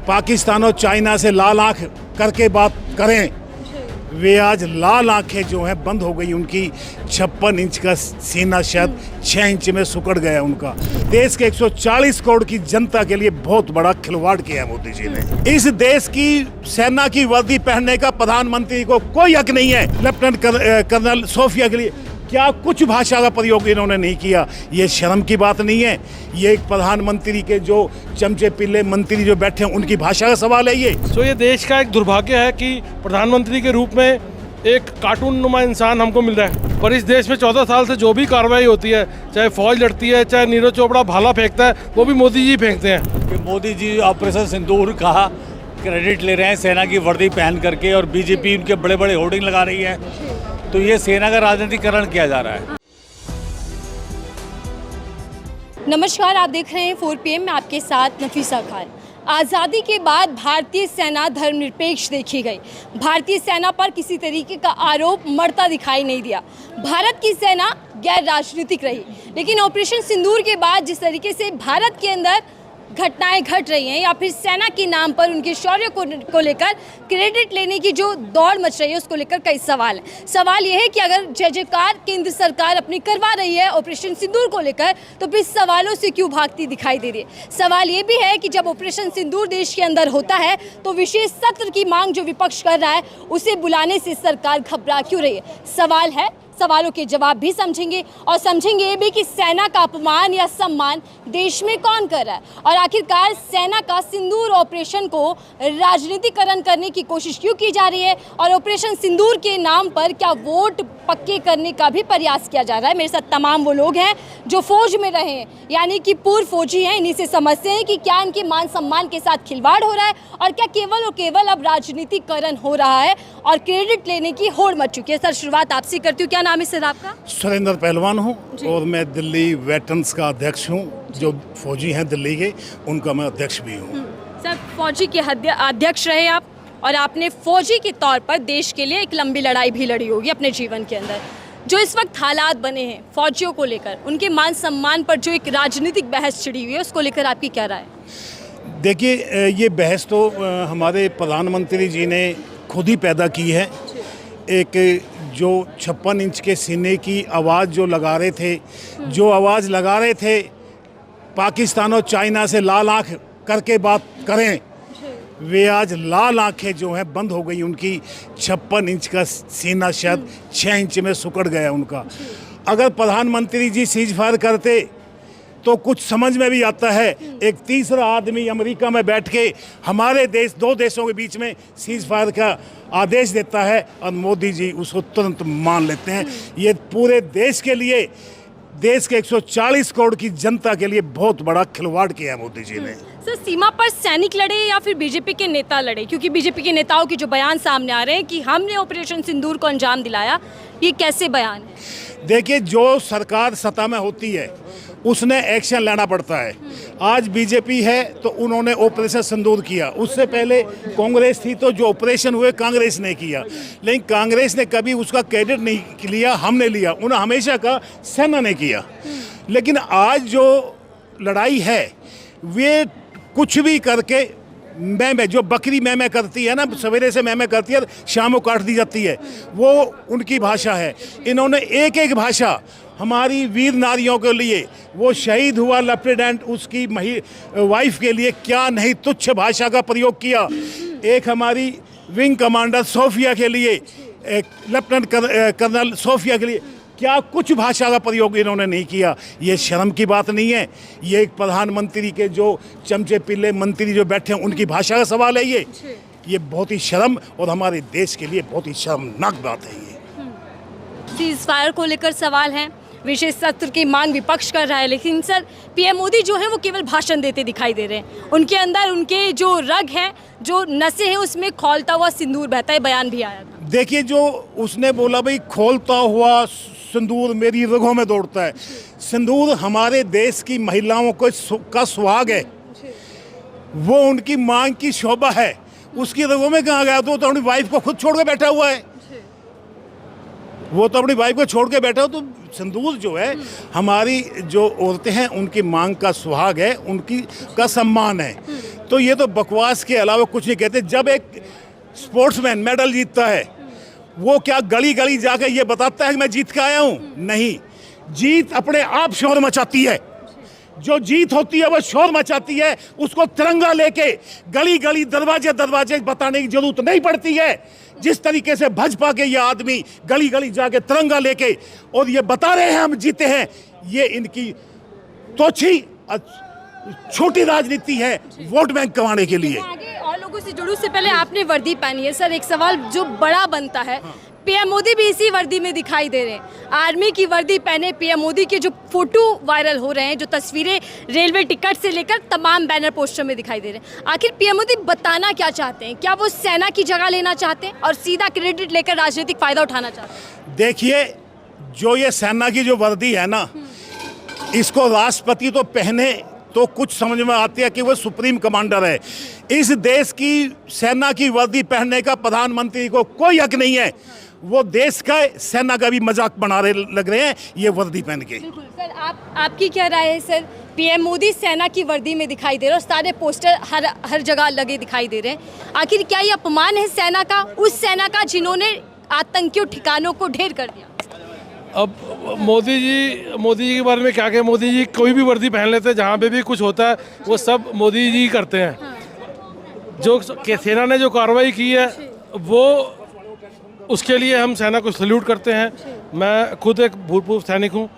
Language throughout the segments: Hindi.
पाकिस्तान और चाइना से लाल आंख करके बात करें, वे आज लाल आंखें जो हैं बंद हो गई उनकी। 56 इंच का सीना शायद 6 इंच में सुकड़ गया उनका। देश के 140 करोड़ की जनता के लिए बहुत बड़ा खिलवाड़ किया है मोदी जी ने। इस देश की सेना की वर्दी पहनने का प्रधानमंत्री को कोई हक नहीं है। लेफ्टिनेंट कर्नल सोफिया के लिए क्या कुछ भाषा का प्रयोग इन्होंने नहीं किया, ये शर्म की बात नहीं है? ये एक प्रधानमंत्री के जो चमचे पिल्ले मंत्री जो बैठे हैं उनकी भाषा का सवाल है ये। तो ये देश का एक दुर्भाग्य है कि प्रधानमंत्री के रूप में एक कार्टून नुमा इंसान हमको मिल रहा है। पर इस देश में 14 साल से जो भी कार्रवाई होती है, चाहे फौज लड़ती है, चाहे नीरज चोपड़ा भाला फेंकता है, वो भी मोदी जी फेंकते हैं। कि मोदी जी ऑपरेशन सिंदूर का क्रेडिट ले रहे हैं सेना की वर्दी पहन करके, और बीजेपी उनके बड़े बड़े होर्डिंग लगा रही है। तो ये सेना का राजनीतिकरण किया जा रहा है। नमस्कार, आप देख रहे हैं 4 PM में आपके साथ नफीसा खान। आज़ादी के बाद भारतीय सेना धर्मनिरपेक्ष देखी गई। भारतीय सेना पर किसी तरीके का आरोप मरता दिखाई नहीं दिया। भारत की सेना गैर राजनीतिक रही। लेकिन ऑपरेशन सिंदूर के बाद जिस तरीके से भारत के अंदर घटनाएं घट रही हैं, या फिर सेना के नाम पर उनके शौर्य को लेकर क्रेडिट लेने की जो दौड़ मच रही है, उसको लेकर कई सवाल हैं। सवाल यह है कि अगर जय जयकार केंद्र सरकार अपनी करवा रही है ऑपरेशन सिंदूर को लेकर, तो फिर सवालों से क्यों भागती दिखाई दे रही है? सवाल ये भी है कि जब ऑपरेशन सिंदूर देश के अंदर होता है तो विशेष सत्र की मांग जो विपक्ष कर रहा है, उसे बुलाने से सरकार घबरा क्यों रही है? सवाल है, सवालों के जवाब भी समझेंगे, और समझेंगे ये भी कि सेना का अपमान या सम्मान देश में कौन कर रहा है, और आखिरकार सेना का सिंदूर ऑपरेशन को राजनीतिकरण करने की कोशिश क्यों की जा रही है, और ऑपरेशन सिंदूर के नाम पर क्या वोट पक्के करने का भी प्रयास किया जा रहा है। मेरे साथ तमाम वो लोग हैं जो फौज में रहे हैं, यानी कि पूर्व फौजी हैं। इन्हीं से समझते हैं कि क्या इनके मान सम्मान के साथ खिलवाड़ हो रहा है, और क्या केवल और केवल अब राजनीतिकरण हो रहा है और क्रेडिट लेने की होड़ मच चुकी है। सर, शुरुआत आपसे करती हूँ। क्या नाम है सर आपका? सुरेंद्र पहलवान हूँ और मैं दिल्ली वेटरन्स का अध्यक्ष हूँ। जो फौजी हैं दिल्ली के, उनका मैं अध्यक्ष भी हूँ। सर, फौजी के अध्यक्ष रहे आप, और आपने फौजी के तौर पर देश के लिए एक लंबी लड़ाई भी लड़ी होगी अपने जीवन के अंदर। जो इस वक्त हालात बने हैं फौजियों को लेकर, उनके मान सम्मान पर जो एक राजनीतिक बहस छिड़ी हुई है, उसको लेकर आपकी क्या राय है? देखिए, ये बहस तो हमारे प्रधानमंत्री जी ने खुद ही पैदा की है। एक जो 56 इंच के सीने की आवाज़ जो लगा रहे थे, जो आवाज़ लगा रहे थे पाकिस्तान और चाइना से लाल आंख करके बात करें, वे आज लाल आंखें जो हैं बंद हो गई उनकी। 56 इंच का सीना शायद 6 इंच में सुकड़ गया उनका। अगर प्रधानमंत्री जी सीज फायर करते तो कुछ समझ में भी आता है। एक तीसरा आदमी अमेरिका में बैठ के हमारे देश, दो देशों के बीच में सीज फायर का आदेश देता है, और मोदी जी उसको तुरंत मान लेते हैं। ये पूरे देश के लिए, देश के 140 करोड़ की जनता के लिए बहुत बड़ा खिलवाड़ किया है मोदी जी ने। सर, सीमा पर सैनिक लड़े या फिर बीजेपी के नेता लड़े? क्योंकि बीजेपी के नेताओं के जो बयान सामने आ रहे हैं कि हमने ऑपरेशन सिंदूर को अंजाम दिलाया, ये कैसे बयान है? देखिए, जो सरकार सत्ता में होती है उसने एक्शन लेना पड़ता है। आज बीजेपी है तो उन्होंने ऑपरेशन सिंदूर किया। उससे पहले कांग्रेस थी तो जो ऑपरेशन हुए कांग्रेस ने किया, लेकिन कांग्रेस ने कभी उसका क्रेडिट नहीं लिया, हमने लिया। उन्हें हमेशा का सेना ने किया। लेकिन आज जो लड़ाई है, वे कुछ भी करके मैं जो बकरी मैं करती है ना, सवेरे से मैं करती है, शाम को काट दी जाती है, वो उनकी भाषा है। इन्होंने एक एक भाषा हमारी वीर नारियों के लिए, वो शहीद हुआ लेफ्टिनेंट, उसकी वाइफ के लिए क्या नहीं तुच्छ भाषा का प्रयोग किया। एक हमारी विंग कमांडर सोफिया के लिए, एक लेफ्टिनेंट कर्नल सोफिया के लिए क्या कुछ भाषा का प्रयोग इन्होंने नहीं किया। ये शर्म की बात नहीं है? ये एक प्रधानमंत्री के जो चमचे पिल्ले मंत्री जो बैठे हैं उनकी भाषा का सवाल है ये बहुत ही शर्म, और हमारे देश के लिए बहुत ही शर्मनाक बात है ये। सीज फायर को लेकर सवाल है, विशेष सत्र की मांग विपक्ष कर रहा है, लेकिन सर पीएम मोदी जो है वो केवल भाषण देते दिखाई दे रहे हैं। उनके अंदर उनके जो रग हैं, जो नसें हैं, उसमें खौलता हुआ सिंदूर बहता है, बयान भी आया था। देखिए, जो उसने बोला भाई खोलता हुआ सिंदूर मेरी रगों में दौड़ता है। सिंदूर हमारे देश की महिलाओं का सुहाग है, वो उनकी मांग की शोभा है। उसकी रगों में कहाँ गया? तो अपनी वाइफ को खुद छोड़ के बैठा हुआ है। वो तो अपनी वाइफ को छोड़ के बैठा हो। तो सिंदूर जो है हमारी जो औरतें हैं उनकी मांग का सुहाग है, उनकी का सम्मान है। तो ये तो बकवास के अलावा कुछ नहीं कहते। जब एक स्पोर्ट्समैन मेडल जीतता है वो क्या गली गली जाकर ये बताता है कि मैं जीत के आया हूँ? नहीं, जीत अपने आप शोर मचाती है। जो जीत होती है वो शोर मचाती है। उसको तिरंगा लेके गली गली दरवाजे दरवाजे बताने की जरूरत नहीं पड़ती है। जिस तरीके से भाजपा के ये आदमी गली गली जाके तिरंगा लेके और ये बता रहे हैं हम जीते हैं, ये इनकी तोछी छोटी राजनीति है वोट बैंक कमाने के लिए। आगे और लोगों से जुड़ूं से पहले आपने वर्दी पहनी है सर, एक सवाल जो बड़ा बनता है, पीएम मोदी भी इसी वर्दी में दिखाई दे रहे हैं। आर्मी की वर्दी पहने पीएम मोदी के जो फोटो वायरल हो रहे हैं, जो तस्वीरें रेलवे टिकट से लेकर तमाम बैनर पोस्टर में दिखाई दे रहे हैं, आखिर पीएम मोदी बताना क्या चाहते हैं? क्या वो सेना की जगह लेना चाहते हैं और सीधा क्रेडिट लेकर राजनीतिक फायदा उठाना चाहते हैं? देखिए, जो ये सेना की जो वर्दी है ना, इसको राष्ट्रपति तो पहने तो कुछ समझ में आती है कि वो सुप्रीम कमांडर है। इस देश की सेना की वर्दी पहनने का प्रधानमंत्री को कोई हक नहीं है। वो देश का सेना का भी मजाक बना रहे लग रहे हैं ये वर्दी पहन के। बिल्कुल सर, आपकी क्या राय है सर? पीएम मोदी सेना की वर्दी में दिखाई दे रहे और सारे पोस्टर हर जगह लगे दिखाई दे रहे हैं। आखिर क्या ये अपमान है सेना का, उस सेना का जिन्होंने आतंकियों ठिकानों को ढेर कर दिया? अब मोदी जी के बारे में क्या कहें। मोदी जी कोई भी वर्दी पहन लेते हैं, जहाँ पे भी कुछ होता है वो सब मोदी जी करते हैं। जो सेना ने जो कार्रवाई की है वो उसके लिए हम सेना को सल्यूट करते हैं। मैं खुद एक भूतपूर्व सैनिक हूँ।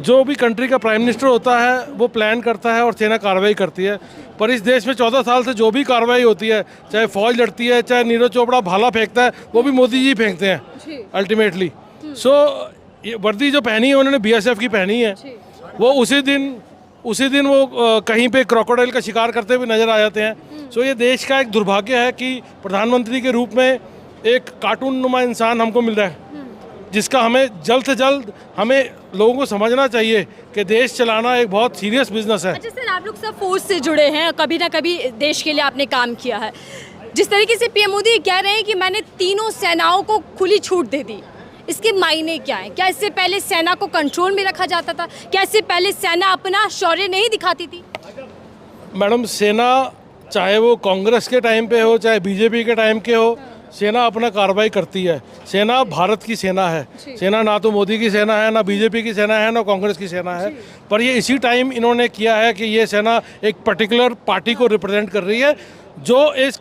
जो भी कंट्री का प्राइम मिनिस्टर होता है वो प्लान करता है और सेना कार्रवाई करती है। पर इस देश में 14 साल से जो भी कार्रवाई होती है, चाहे फौज लड़ती है, चाहे नीरज चोपड़ा भाला फेंकता है, वो भी मोदी जी फेंकते हैं अल्टीमेटली। सो ये वर्दी जो पहनी है उन्होंने बीएसएफ की पहनी है। वो उसी दिन वो कहीं पे क्रोकोडाइल का शिकार करते हुए नजर आ जाते हैं। सो ये देश का एक दुर्भाग्य है कि प्रधानमंत्री के रूप में एक कार्टून नुमा इंसान हमको मिल रहा है, जिसका हमें जल्द से जल्द हमें लोगों को समझना चाहिए कि देश चलाना एक बहुत सीरियस बिजनेस है। अच्छा सर, आप लोग सब फोर्स से जुड़े हैं, कभी ना कभी देश के लिए आपने काम किया है। जिस तरीके से पीएम मोदी कह रहे हैं कि मैंने तीनों सेनाओं को खुली छूट दे दी, इसके मायने क्या है? क्या इससे पहले सेना को कंट्रोल में रखा जाता था? क्या इससे पहले सेना अपना शौर्य नहीं दिखाती थी? मैडम, सेना चाहे वो कांग्रेस के टाइम पे हो चाहे बीजेपी के टाइम के हो, सेना अपना कार्रवाई करती है। सेना भारत की सेना है। सेना ना तो मोदी की सेना है, ना बीजेपी की सेना है, ना कांग्रेस की सेना है। पर ये इसी टाइम इन्होंने किया है कि ये सेना एक पर्टिकुलर पार्टी को रिप्रेजेंट कर रही है, जो इस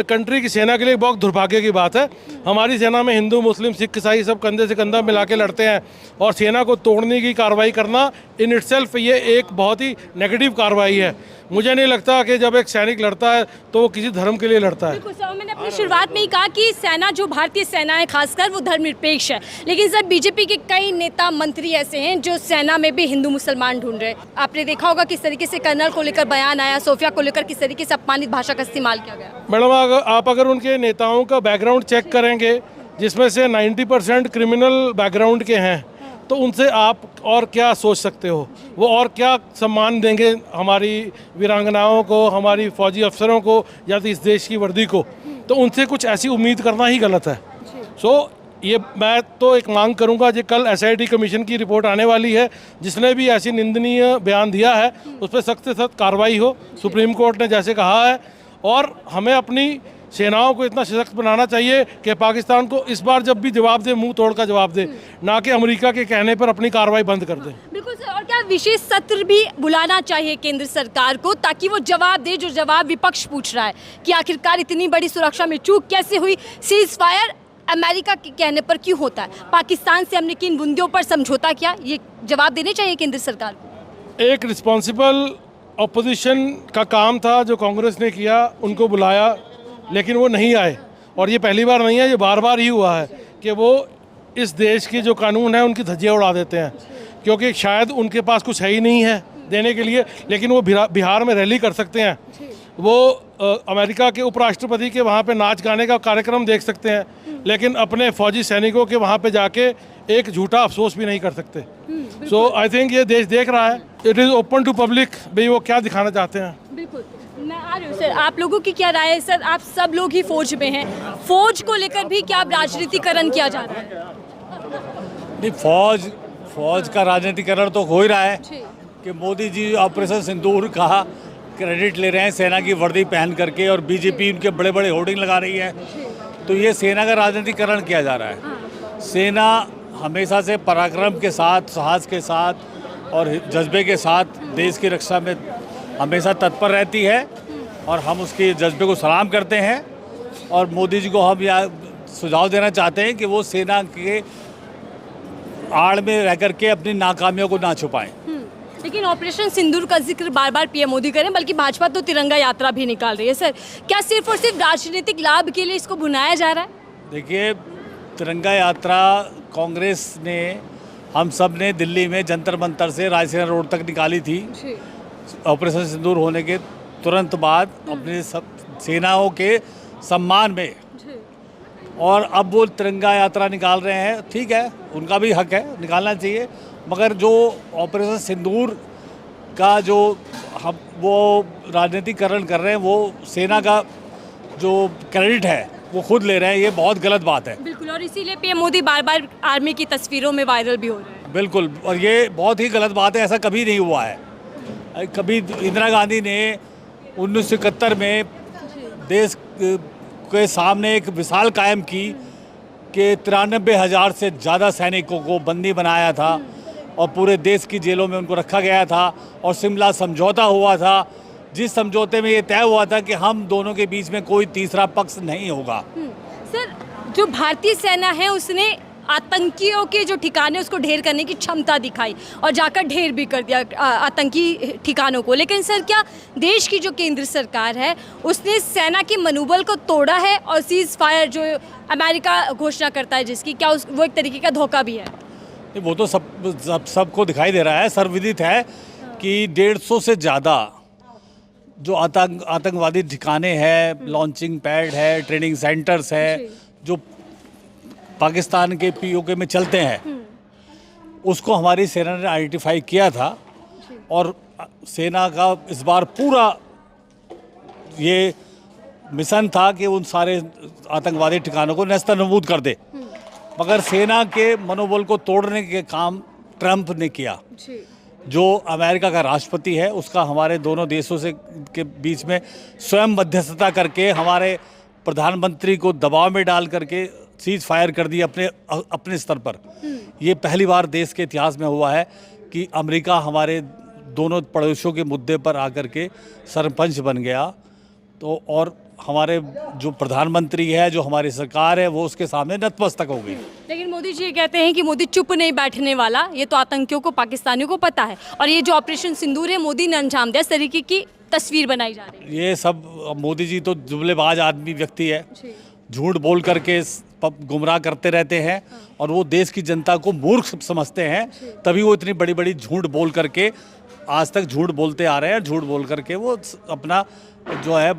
कंट्री की सेना के लिए बहुत दुर्भाग्य की बात है। हमारी सेना में हिंदू, मुस्लिम, सिख, ईसाई सब कंधे से कंधा मिला के लड़ते हैं और सेना को तोड़ने की कार्रवाई करना इन इटसेल्फ ये एक बहुत ही नेगेटिव कार्रवाई है। मुझे नहीं लगता कि जब एक सैनिक लड़ता है तो वो किसी धर्म के लिए लड़ता है। बिल्कुल सर, मैंने अपनी शुरुआत में ही कहा कि सेना जो भारतीय सेना है खासकर वो धर्मनिरपेक्ष है। लेकिन सर, बीजेपी के कई नेता मंत्री ऐसे हैं जो सेना में भी हिंदू मुसलमान ढूंढ रहे हैं। आपने देखा होगा किस तरीके से कर्नल को लेकर बयान आया, सोफिया को लेकर किस तरीके से अपमानित भाषा का इस्तेमाल किया गया। मैडम, आप अगर उनके नेताओं का बैकग्राउंड चेक करेंगे, जिसमें से 90% क्रिमिनल बैकग्राउंड के हैं, तो उनसे आप और क्या सोच सकते हो? वो और क्या सम्मान देंगे हमारी वीरांगनाओं को, हमारी फौजी अफसरों को, या तो इस देश की वर्दी को? तो उनसे कुछ ऐसी उम्मीद करना ही गलत है। सो ये मैं तो एक मांग करूंगा, जो कल SIT कमीशन की रिपोर्ट आने वाली है, जिसने भी ऐसी निंदनीय बयान दिया है उस पर सख्त से सख्त कार्रवाई हो, सुप्रीम कोर्ट ने जैसे कहा है। और हमें अपनी सेनाओं को इतना सशक्त बनाना चाहिए कि पाकिस्तान को इस बार जब भी जवाब दे, मुंह तोड़ का जवाब दे, ना कि अमेरिका के कहने पर अपनी कार्रवाई बंद कर दे। बिल्कुल सर, और क्या विशेष सत्र भी बुलाना चाहिए केंद्र सरकार को, ताकि वो जवाब दे जो जवाब विपक्ष पूछ रहा है कि आखिरकार इतनी बड़ी सुरक्षा में चूक कैसे हुई? सीज फायर अमेरिका के कहने पर क्यों होता है? पाकिस्तान से हमने किन बुंदियों पर समझौता किया? ये जवाब देने चाहिए केंद्र सरकार को। एक रिस्पॉन्सिबल अपोजिशन का काम था जो कांग्रेस ने किया, उनको बुलाया, लेकिन वो नहीं आए। और ये पहली बार नहीं है, ये बार बार ही हुआ है कि वो इस देश की जो कानून है उनकी धज्जियाँ उड़ा देते हैं, क्योंकि शायद उनके पास कुछ है ही नहीं है देने के लिए। लेकिन वो बिहार में रैली कर सकते हैं, वो अमेरिका के उपराष्ट्रपति के वहाँ पे नाच गाने का कार्यक्रम देख सकते हैं, लेकिन अपने फौजी सैनिकों के वहाँ पे जाके एक झूठा अफसोस भी नहीं कर सकते। सो आई थिंक ये देश देख रहा है, it is open to public, भाई वो क्या दिखाना चाहते हैं। बिल्कुल मैं आ रही हूँ सर, आप लोगों की क्या राय है सर? आप सब लोग ही फौज में हैं, फौज को लेकर भी क्या राजनीतिकरण किया जा रहा है? नहीं, फौज का राजनीतिकरण तो हो ही रहा है कि मोदी जी ऑपरेशन सिंदूर का क्रेडिट ले रहे हैं सेना की वर्दी पहन करके, और बीजेपी उनके बड़े बड़े होर्डिंग लगा रही है। तो ये सेना का राजनीतिकरण किया जा रहा है। सेना हमेशा से पराक्रम के साथ, साहस के साथ और जज्बे के साथ देश की रक्षा में हमेशा तत्पर रहती है, और हम उसके जज्बे को सलाम करते हैं। और मोदी जी को हम यह सुझाव देना चाहते हैं कि वो सेना के आड़ में रह करके अपनी नाकामियों को ना छुपाएं। लेकिन ऑपरेशन सिंदूर का जिक्र बार बार पीएम मोदी करें, बल्कि भाजपा तो तिरंगा यात्रा भी निकाल रही है सर। क्या सिर्फ और सिर्फ राजनीतिक लाभ के लिए इसको भुनाया जा रहा है? देखिए, तिरंगा यात्रा कांग्रेस ने, हम सब ने दिल्ली में जंतर मंतर से रायसेना रोड तक निकाली थी ऑपरेशन सिंदूर होने के तुरंत बाद, अपने सब सेनाओं के सम्मान में। और अब वो तिरंगा यात्रा निकाल रहे हैं, ठीक है, उनका भी हक है, निकालना चाहिए। मगर जो ऑपरेशन सिंदूर का जो हम वो राजनीतिकरण कर रहे हैं, वो सेना का जो क्रेडिट है वो खुद ले रहे हैं, ये बहुत गलत बात है। बिल्कुल, और इसीलिए पीएम मोदी बार बार आर्मी की तस्वीरों में वायरल भी हो रहे हैं। बिल्कुल, और ये बहुत ही गलत बात है, ऐसा कभी नहीं हुआ है। कभी इंदिरा गांधी ने 1971 में देश के सामने एक मिसाल कायम की कि 93,000 से ज़्यादा सैनिकों को बंदी बनाया था और पूरे देश की जेलों में उनको रखा गया था, और शिमला समझौता हुआ था, जिस समझौते में ये तय हुआ था कि हम दोनों के बीच में कोई तीसरा पक्ष नहीं होगा। सर, जो भारतीय सेना है उसने आतंकियों के जो ठिकाने उसको ढेर करने की क्षमता दिखाई और जाकर ढेर भी कर दिया आतंकी ठिकानों को। लेकिन सर, क्या देश की जो केंद्र सरकार है उसने सेना के मनोबल को तोड़ा है? और सीज फायर जो अमेरिका घोषणा करता है जिसकी, क्या वो एक तरीके का धोखा भी है? वो तो सबको दिखाई दे रहा है, सर्वविदित है कि 150 से ज़्यादा जो आतंकवादी ठिकाने हैं, लॉन्चिंग पैड है, ट्रेनिंग सेंटर्स है, जो पाकिस्तान के पीओके में चलते हैं, उसको हमारी सेना ने आइडेंटिफाई किया था। और सेना का इस बार पूरा ये मिशन था कि उन सारे आतंकवादी ठिकानों को नेस्तनाबूद कर दे। मगर सेना के मनोबल को तोड़ने के काम ट्रंप ने किया, जो अमेरिका का राष्ट्रपति है। उसका हमारे दोनों देशों से के बीच में स्वयं मध्यस्थता करके हमारे प्रधानमंत्री को दबाव में डाल करके सीज फायर कर दी अपने स्तर पर। ये पहली बार देश के इतिहास में हुआ है कि अमेरिका हमारे दोनों पड़ोसियों के मुद्दे पर आकर के सरपंच बन गया। तो और हमारे जो प्रधानमंत्री है, जो हमारी सरकार है, वो उसके सामने नतमस्तक हो गई। लेकिन मोदी जी ये कहते हैं कि मोदी चुप नहीं बैठने वाला, ये तो आतंकियों को, पाकिस्तानियों को पता है, और ये जो ऑपरेशन सिंदूर है मोदी ने अंजाम दिया, इस तरीके की तस्वीर बनाई जा रही है। ये सब मोदी जी तो जुमलेबाज आदमी व्यक्ति है, झूठ बोल करके गुमराह करते रहते हैं, और वो देश की जनता को मूर्ख समझते हैं, तभी वो इतनी बड़ी बड़ी झूठ बोल करके आज तक झूठ बोलते आ रहे हैं। झूठ बोल करके वो अपना जो है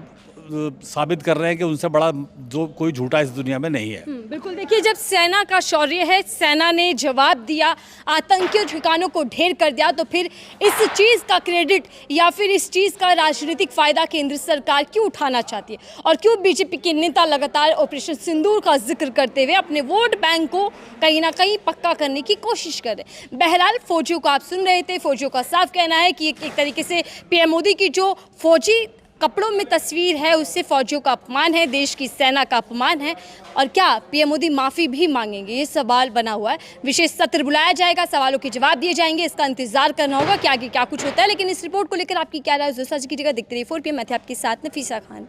साबित कर रहे हैं कि उनसे बड़ा जो कोई झूठा इस दुनिया में नहीं है। बिल्कुल, देखिए, जब सेना का शौर्य है, सेना ने जवाब दिया, आतंकी ठिकानों को ढेर कर दिया, तो फिर इस चीज़ का क्रेडिट या फिर इस चीज़ का राजनीतिक फ़ायदा केंद्र सरकार क्यों उठाना चाहती है? और क्यों बीजेपी के नेता लगातार ऑपरेशन सिंदूर का जिक्र करते हुए अपने वोट बैंक को कहीं ना कहीं पक्का करने की कोशिश कर रहे हैं? बहरहाल, फौजियों को आप सुन रहे थे, फौजियों का साफ कहना है कि एक तरीके से पीएम मोदी की जो फौजी कपड़ों में तस्वीर है उससे फौजियों का अपमान है, देश की सेना का अपमान है। और क्या पीएम मोदी माफ़ी भी मांगेंगे, ये सवाल बना हुआ है। विशेष सत्र बुलाया जाएगा, सवालों के जवाब दिए जाएंगे, इसका इंतजार करना होगा कि आगे क्या कुछ होता है। लेकिन इस रिपोर्ट को लेकर आपकी क्या राय है, कीजिएगा। देखते रहिए 4PM, मैं थी आपके साथ नफीसा खान।